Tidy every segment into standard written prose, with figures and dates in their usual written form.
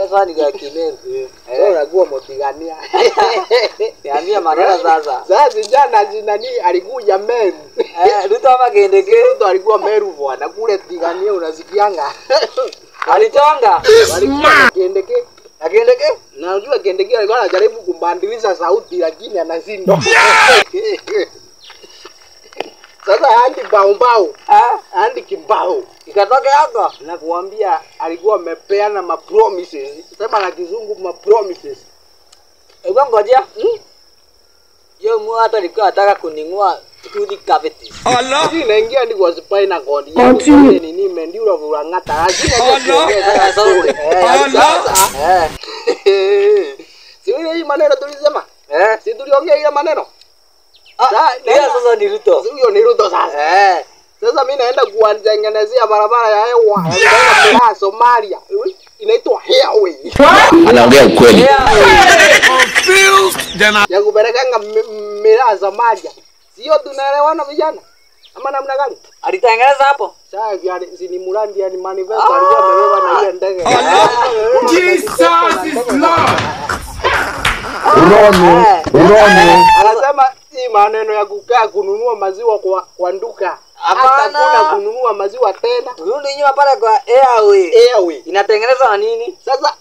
kasani kwa Kimeru. Unajua motigania. Niambia maneno sasa. Sasa jana nani alikuja Meru. Ruto ama Kindiki? Ruto alikuwa Meru bwana kule Tigania unasikianga. Alichonga. Kindiki. Kindiki. Na unajua Kindiki alikuwa anajaribu kumbadilisha sauti lakini anashindwa. Sasa Andy Baumbau, Andy Kimbao ikatoka hapo na kuambia alikuwa amepeana ma promises. Sema na kizungu ma promises. Hebu ngoja. Yo mu hata alikuwa anataka kuning'oa tooth cavity. Allah. Sisi naingia ndi kwa spinal cord. Ni nini mendiura vulangata. Allah. Allah. Si wewe hii maneno tulisema? Si tuliongea ile maneno? Sasa ni Ruto. Huyo ni Ruto sasa. Sasa mimi naenda kuanitengenezea barabara ya hewa ya Somalia. Inaitwa Highway. Anaongea ukweli. Ya kupeleka miraa Somalia. Sio tunaelewana vijana? Ama namna gani? Alitengeneza hapo. Sasa si ni Murandi yani manifesto alikuwa amebeba na hiyo ndege. Jesus is Lord. Rono. Anasema hii maneno ya kukaa kununua maziwa kwa nduka. Hapana. Hata kununua maziwa tena. Rudi nyuma pale kwa Airway. Inatengenezwa na nini? Sasa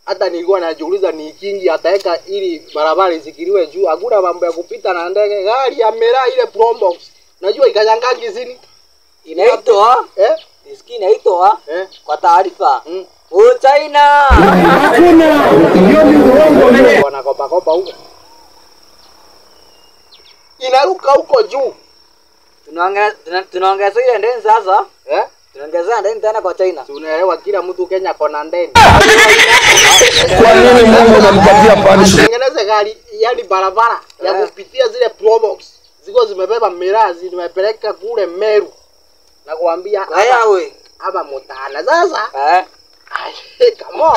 hata nilikuwa najiuliza ni kingi ataweka ili barabara isikiliwe juu. Hakuna mambo ya kupita na ndege. Gari ya miraa ile Probox. Najua ikajangangi zini. Inaitwa Diski inaitwa kwa taarifa. China. Hakuna. Hiyo ni uongo. Wanakopa huko. Inaruka huko juu. Tunaongeza ile ndeni sasa. Tunaongeza ndeni tena kwa China. Tunaelewa kila mtu Kenya kona ndeni. Kwa nini Mungu anampatia punishment? Tengeneze gari yani barabara ya kupitia zile Probox. Ziko zimebeba miraa zimepeleka kule Meru. Na kuambia Airway. Hapa mutana sasa. Come on.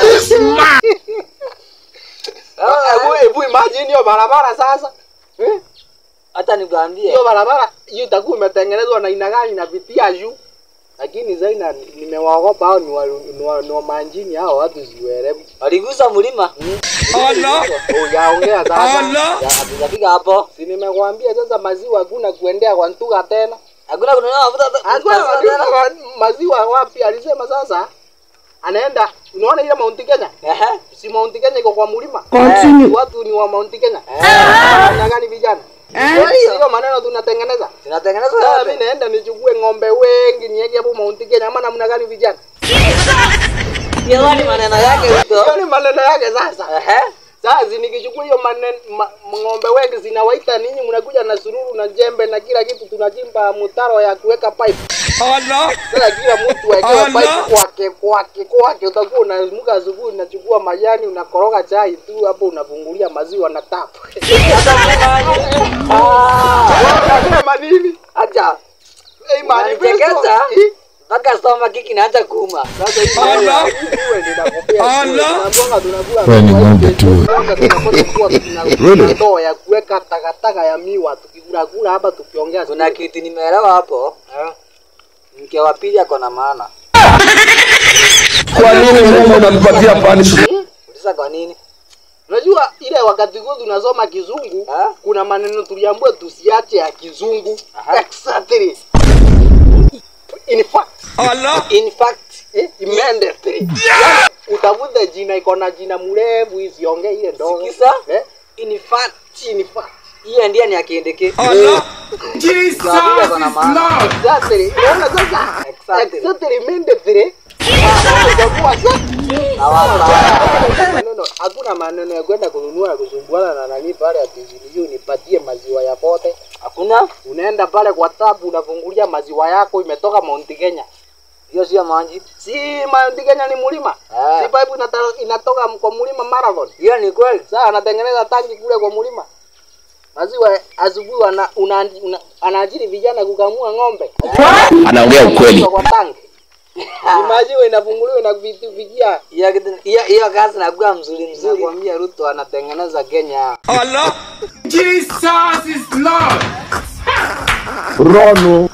Hebu imagine hiyo barabara sasa. Hata nikwambie. Hiyo barabara hiyo itakuwa imetengenezwa na aina gani inapitia juu. Lakini zaina nimewaogopa hao ni wa manjini hao watu siwerevu. Waligusa mlima. Allah. Yaongea sasa. Allah. Hatujafika hapo. Si nimekwambia sasa maziwa hakuna kuendea kwa ntuga tena. Hakuna kununua mafuta. Maziwa wapi alisema sasa? Anaenda unaona ile Mount Kenya? Si Mount Kenya iko kwa mlima. Watu ni wa Mount Kenya. Na gani vijana? Hiyo maneno tunatengeneza. Tunatengeneza. Mimi naenda nichukue ng'ombe wengi niweke hapo Mount Kenya ama namna gani vijana? Hiyo ni maneno yake Ruto. Hiyo ni maneno yake sasa. Sasa nikichukua hiyo ng'ombe wengi zinawaita ninyi mnakuja na sururu na jembe na kila kitu tunachimba mtaro ya kuweka pipe. Allah. Sasa kila mtu awekewe pipe kwake utakuwa unaamka asubuhi unachukua majani unakoroga chai tu hapo unafungulia maziwa na tap. Unasema nini? Acha. Manifesta. Mpaka stomach kinaacha kuuma. Sasa hivi wewe ninakupea. Allah. Wewe ni ng'ombe tu. Really? Ndio ya kuweka takataka ya miwa tukikula hapa tukiongea. Kuna kitu nimeelewa hapo. Mke wa pili ako na maana. Kwa nini Mungu anampatia punishment? Ulisa kwa nini? Unajua ile wakati huo tunasoma kizungu, kuna maneno tuliambiwa tusiache ya kizungu. Exactly. In fact, immediately. Utavuta jina iko na jina mrefu isiongee ile ndogo. Sikisa? In fact. Hiyo ndiye ni Kindiki. Allah. Jesus is Lord. Exactly. Unaona sasa? Exactly immediately. Hakuna maneno ya kwenda kununua na kusumbuana na nani pale atizilio nipatie maziwa ya pote. Hakuna. Unaenda pale kwa tabu unafungulia maziwa yako imetoka Mount Kenya. Hiyo sio maji. Si Mount Kenya ni mlima. Si pipe inatoka kwa mlima Marathon. Hiyo ni kweli. Sasa anatengeneza tanki kule kwa mlima. Maziwa asubuhi anaajiri vijana kukamua ng'ombe. Anaongea ukweli. Kwa tanki. Maziwa inafunguliwa na kuvikia. Hiyo kazi nakuwa mzuri. Nakwambia Ruto anatengeneza Kenya. Allah. Jesus is Lord. Rono.